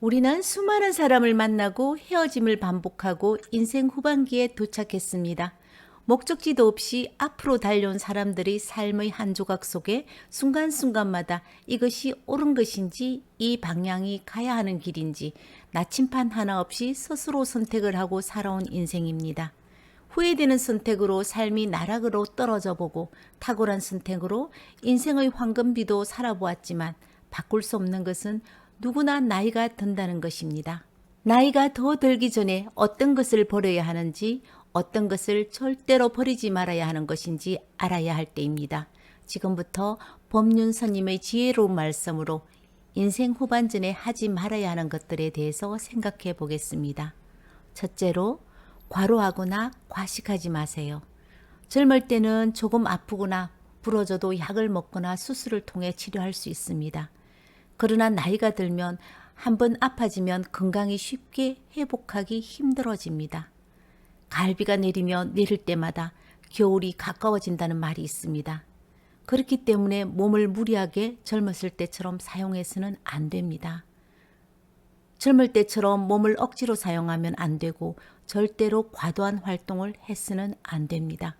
우리는 수많은 사람을 만나고 헤어짐을 반복하고 인생 후반기에 도착했습니다. 목적지도 없이 앞으로 달려온 사람들이 삶의 한 조각 속에 순간순간마다 이것이 옳은 것인지 이 방향이 가야 하는 길인지 나침판 하나 없이 스스로 선택을 하고 살아온 인생입니다. 후회되는 선택으로 삶이 나락으로 떨어져 보고 탁월한 선택으로 인생의 황금비도 살아보았지만 바꿀 수 없는 것은 누구나 나이가 든다는 것입니다. 나이가 더 들기 전에 어떤 것을 버려야 하는지 어떤 것을 절대로 버리지 말아야 하는 것인지 알아야 할 때입니다. 지금부터 법륜스님의 지혜로운 말씀으로 인생 후반전에 하지 말아야 하는 것들에 대해서 생각해 보겠습니다. 첫째로 과로하거나 과식하지 마세요. 젊을 때는 조금 아프거나 부러져도 약을 먹거나 수술을 통해 치료할 수 있습니다. 그러나 나이가 들면 한번 아파지면 건강이 쉽게 회복하기 힘들어집니다. 갈비가 내리면 내릴 때마다 겨울이 가까워진다는 말이 있습니다. 그렇기 때문에 몸을 무리하게 젊었을 때처럼 사용해서는 안 됩니다. 젊을 때처럼 몸을 억지로 사용하면 안 되고 절대로 과도한 활동을 해서는 안 됩니다.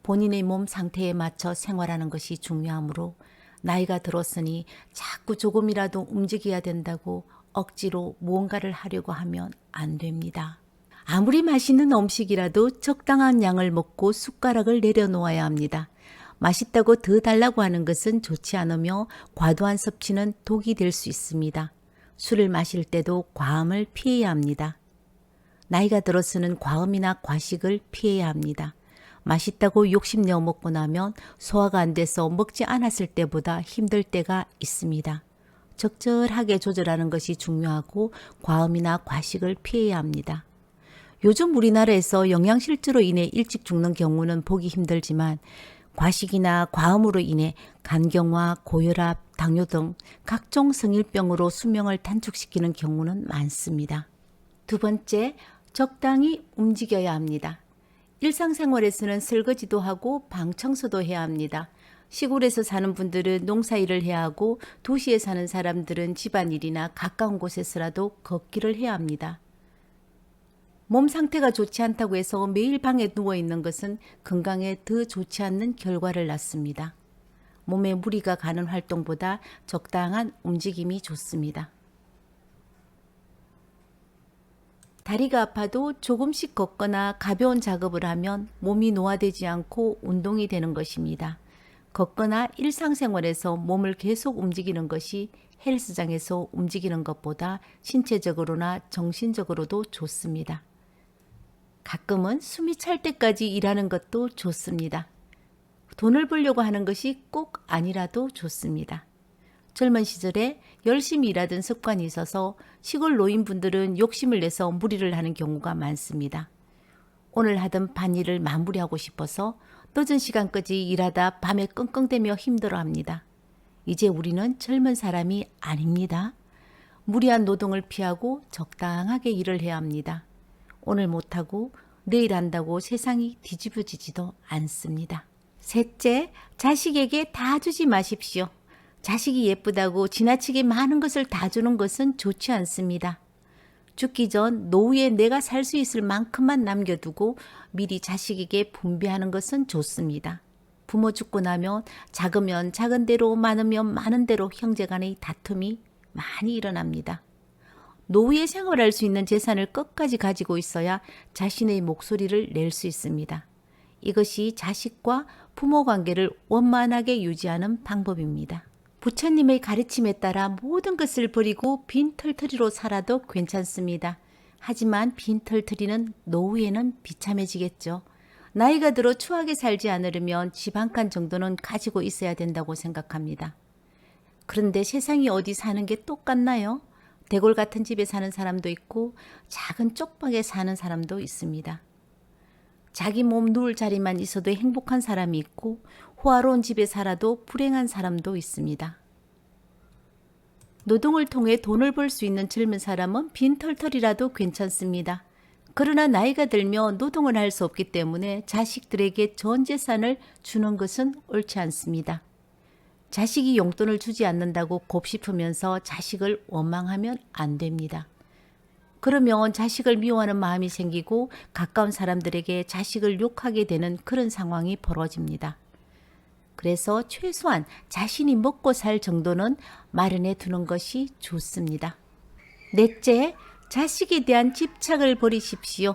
본인의 몸 상태에 맞춰 생활하는 것이 중요하므로 나이가 들었으니 자꾸 조금이라도 움직여야 된다고 억지로 무언가를 하려고 하면 안 됩니다. 아무리 맛있는 음식이라도 적당한 양을 먹고 숟가락을 내려놓아야 합니다. 맛있다고 더 달라고 하는 것은 좋지 않으며 과도한 섭취는 독이 될 수 있습니다. 술을 마실 때도 과음을 피해야 합니다. 나이가 들어서는 과음이나 과식을 피해야 합니다. 맛있다고 욕심내어 먹고 나면 소화가 안 돼서 먹지 않았을 때보다 힘들 때가 있습니다. 적절하게 조절하는 것이 중요하고 과음이나 과식을 피해야 합니다. 요즘 우리나라에서 영양실조로 인해 일찍 죽는 경우는 보기 힘들지만 과식이나 과음으로 인해 간경화, 고혈압, 당뇨 등 각종 성인병으로 수명을 단축시키는 경우는 많습니다. 두 번째, 적당히 움직여야 합니다. 일상생활에서는 설거지도 하고 방 청소도 해야 합니다. 시골에서 사는 분들은 농사일을 해야 하고 도시에 사는 사람들은 집안일이나 가까운 곳에서라도 걷기를 해야 합니다. 몸 상태가 좋지 않다고 해서 매일 방에 누워있는 것은 건강에 더 좋지 않는 결과를 낳습니다. 몸에 무리가 가는 활동보다 적당한 움직임이 좋습니다. 다리가 아파도 조금씩 걷거나 가벼운 작업을 하면 몸이 노화되지 않고 운동이 되는 것입니다. 걷거나 일상생활에서 몸을 계속 움직이는 것이 헬스장에서 움직이는 것보다 신체적으로나 정신적으로도 좋습니다. 가끔은 숨이 찰 때까지 일하는 것도 좋습니다. 돈을 벌려고 하는 것이 꼭 아니라도 좋습니다. 젊은 시절에 열심히 일하던 습관이 있어서 시골 노인분들은 욕심을 내서 무리를 하는 경우가 많습니다. 오늘 하던 밭일을 마무리하고 싶어서 늦은 시간까지 일하다 밤에 끙끙대며 힘들어합니다. 이제 우리는 젊은 사람이 아닙니다. 무리한 노동을 피하고 적당하게 일을 해야 합니다. 오늘 못하고 내일 한다고 세상이 뒤집어지지도 않습니다. 셋째, 자식에게 다 주지 마십시오. 자식이 예쁘다고 지나치게 많은 것을 다 주는 것은 좋지 않습니다. 죽기 전 노후에 내가 살 수 있을 만큼만 남겨두고 미리 자식에게 분배하는 것은 좋습니다. 부모 죽고 나면 작으면 작은 대로 많으면 많은 대로 형제간의 다툼이 많이 일어납니다. 노후에 생활할 수 있는 재산을 끝까지 가지고 있어야 자신의 목소리를 낼 수 있습니다. 이것이 자식과 부모 관계를 원만하게 유지하는 방법입니다. 부처님의 가르침에 따라 모든 것을 버리고 빈털터리로 살아도 괜찮습니다. 하지만 빈털터리는 노후에는 비참해지겠죠. 나이가 들어 추하게 살지 않으려면 집 한 칸 정도는 가지고 있어야 된다고 생각합니다. 그런데 세상이 어디 사는 게 똑같나요? 대골 같은 집에 사는 사람도 있고 작은 쪽방에 사는 사람도 있습니다. 자기 몸 누울 자리만 있어도 행복한 사람이 있고 호화로운 집에 살아도 불행한 사람도 있습니다. 노동을 통해 돈을 벌 수 있는 젊은 사람은 빈털털이라도 괜찮습니다. 그러나 나이가 들면 노동을 할 수 없기 때문에 자식들에게 전 재산을 주는 것은 옳지 않습니다. 자식이 용돈을 주지 않는다고 곱씹으면서 자식을 원망하면 안 됩니다. 그러면 자식을 미워하는 마음이 생기고 가까운 사람들에게 자식을 욕하게 되는 그런 상황이 벌어집니다. 그래서 최소한 자신이 먹고 살 정도는 마련해 두는 것이 좋습니다. 넷째, 자식에 대한 집착을 버리십시오.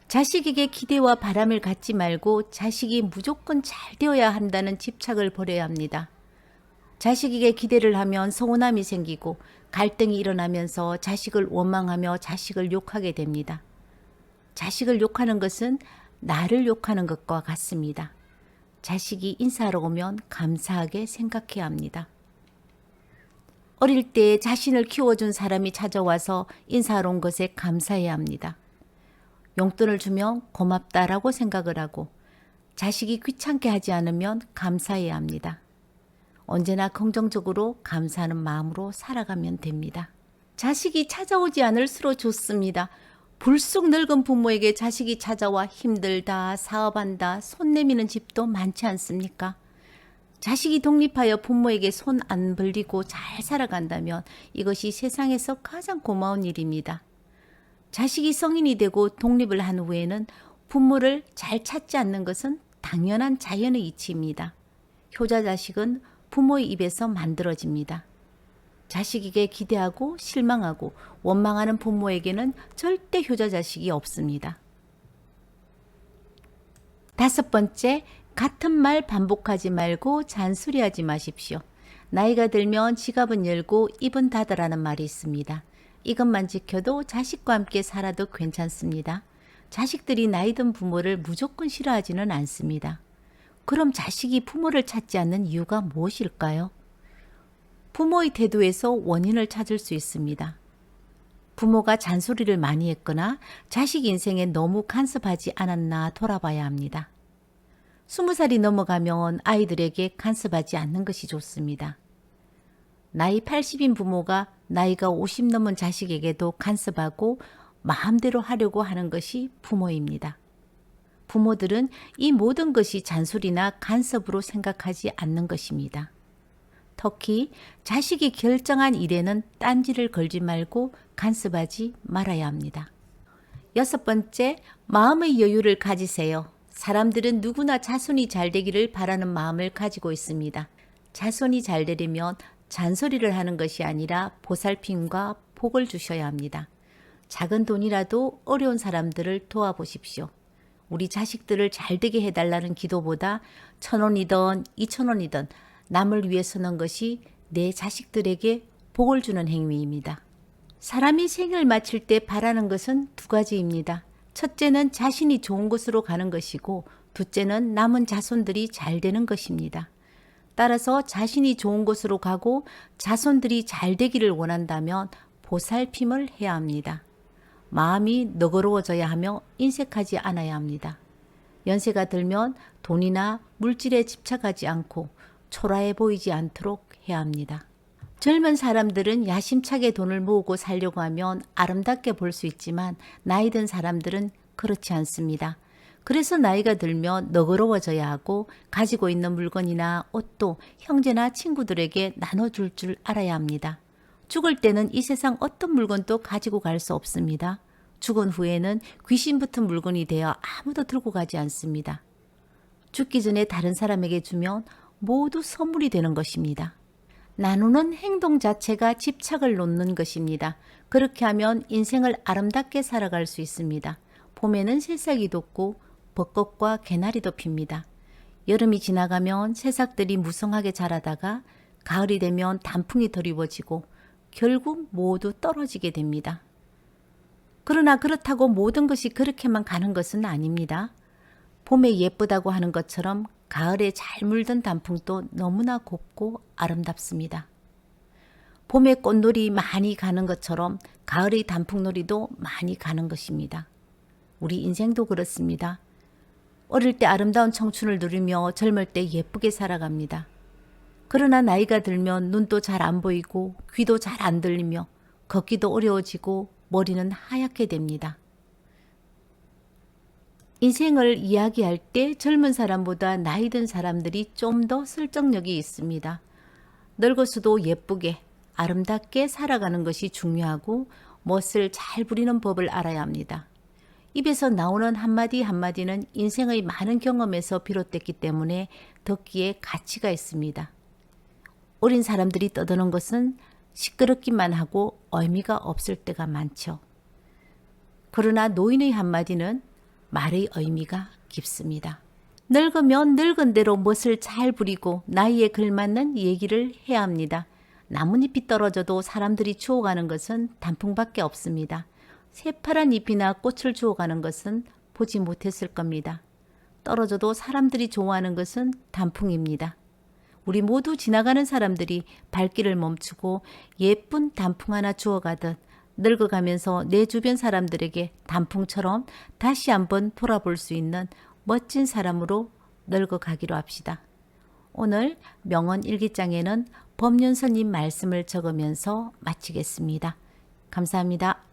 자식에게 기대와 바람을 갖지 말고 자식이 무조건 잘 되어야 한다는 집착을 버려야 합니다. 자식에게 기대를 하면 서운함이 생기고 갈등이 일어나면서 자식을 원망하며 자식을 욕하게 됩니다. 자식을 욕하는 것은 나를 욕하는 것과 같습니다. 자식이 인사하러 오면 감사하게 생각해야 합니다. 어릴 때 자신을 키워준 사람이 찾아와서 인사하러 온 것에 감사해야 합니다. 용돈을 주면 고맙다라고 생각을 하고 자식이 귀찮게 하지 않으면 감사해야 합니다. 언제나 긍정적으로 감사하는 마음으로 살아가면 됩니다. 자식이 찾아오지 않을수록 좋습니다. 불쑥 늙은 부모에게 자식이 찾아와 힘들다, 사업한다, 손 내미는 집도 많지 않습니까? 자식이 독립하여 부모에게 손 안 벌리고 잘 살아간다면 이것이 세상에서 가장 고마운 일입니다. 자식이 성인이 되고 독립을 한 후에는 부모를 잘 찾지 않는 것은 당연한 자연의 이치입니다. 효자 자식은 부모의 입에서 만들어집니다. 자식에게 기대하고 실망하고 원망하는 부모에게는 절대 효자 자식이 없습니다. 다섯 번째, 같은 말 반복하지 말고 잔소리하지 마십시오. 나이가 들면 지갑은 열고 입은 닫으라는 말이 있습니다. 이것만 지켜도 자식과 함께 살아도 괜찮습니다. 자식들이 나이 든 부모를 무조건 싫어하지는 않습니다. 그럼 자식이 부모를 찾지 않는 이유가 무엇일까요? 부모의 태도에서 원인을 찾을 수 있습니다. 부모가 잔소리를 많이 했거나 자식 인생에 너무 간섭하지 않았나 돌아봐야 합니다. 20살이 넘어가면 아이들에게 간섭하지 않는 것이 좋습니다. 나이 80인 부모가 나이가 50 넘은 자식에게도 간섭하고 마음대로 하려고 하는 것이 부모입니다. 부모들은 이 모든 것이 잔소리나 간섭으로 생각하지 않는 것입니다. 특히 자식이 결정한 일에는 딴지를 걸지 말고 간섭하지 말아야 합니다. 여섯 번째, 마음의 여유를 가지세요. 사람들은 누구나 자손이 잘 되기를 바라는 마음을 가지고 있습니다. 자손이 잘 되려면 잔소리를 하는 것이 아니라 보살핌과 복을 주셔야 합니다. 작은 돈이라도 어려운 사람들을 도와보십시오. 우리 자식들을 잘 되게 해달라는 기도보다 1,000원이든 2,000원이든 남을 위해 쓰는 것이 내 자식들에게 복을 주는 행위입니다. 사람이 생을 마칠 때 바라는 것은 두 가지입니다. 첫째는 자신이 좋은 곳으로 가는 것이고 둘째는 남은 자손들이 잘 되는 것입니다. 따라서 자신이 좋은 곳으로 가고 자손들이 잘 되기를 원한다면 보살핌을 해야 합니다. 마음이 너그러워져야 하며 인색하지 않아야 합니다. 연세가 들면 돈이나 물질에 집착하지 않고 초라해 보이지 않도록 해야 합니다. 젊은 사람들은 야심차게 돈을 모으고 살려고 하면 아름답게 볼 수 있지만 나이 든 사람들은 그렇지 않습니다. 그래서 나이가 들면 너그러워져야 하고 가지고 있는 물건이나 옷도 형제나 친구들에게 나눠줄 줄 알아야 합니다. 죽을 때는 이 세상 어떤 물건도 가지고 갈 수 없습니다. 죽은 후에는 귀신 붙은 물건이 되어 아무도 들고 가지 않습니다. 죽기 전에 다른 사람에게 주면 모두 선물이 되는 것입니다. 나누는 행동 자체가 집착을 놓는 것입니다. 그렇게 하면 인생을 아름답게 살아갈 수 있습니다. 봄에는 새싹이 돋고 벚꽃과 개나리도 핍니다. 여름이 지나가면 새싹들이 무성하게 자라다가 가을이 되면 단풍이 드리워지고 결국 모두 떨어지게 됩니다. 그러나 그렇다고 모든 것이 그렇게만 가는 것은 아닙니다. 봄에 예쁘다고 하는 것처럼 가을에 잘 물든 단풍도 너무나 곱고 아름답습니다. 봄에 꽃놀이 많이 가는 것처럼 가을의 단풍놀이도 많이 가는 것입니다. 우리 인생도 그렇습니다. 어릴 때 아름다운 청춘을 누리며 젊을 때 예쁘게 살아갑니다. 그러나 나이가 들면 눈도 잘 안 보이고 귀도 잘 안 들리며 걷기도 어려워지고 머리는 하얗게 됩니다. 인생을 이야기할 때 젊은 사람보다 나이 든 사람들이 좀 더 설득력이 있습니다. 늙어서도 예쁘게 아름답게 살아가는 것이 중요하고 멋을 잘 부리는 법을 알아야 합니다. 입에서 나오는 한마디 한마디는 인생의 많은 경험에서 비롯됐기 때문에 듣기에 가치가 있습니다. 어린 사람들이 떠드는 것은 시끄럽기만 하고 의미가 없을 때가 많죠. 그러나 노인의 한마디는 말의 의미가 깊습니다. 늙으면 늙은 대로 멋을 잘 부리고 나이에 걸맞는 얘기를 해야 합니다. 나뭇잎이 떨어져도 사람들이 주워가는 것은 단풍밖에 없습니다. 새파란 잎이나 꽃을 주워가는 것은 보지 못했을 겁니다. 떨어져도 사람들이 좋아하는 것은 단풍입니다. 우리 모두 지나가는 사람들이 발길을 멈추고 예쁜 단풍 하나 주워가듯 늙어가면서 내 주변 사람들에게 단풍처럼 다시 한번 돌아볼 수 있는 멋진 사람으로 늙어가기로 합시다. 오늘 명언 일기장에는 법륜스님 말씀을 적으면서 마치겠습니다. 감사합니다.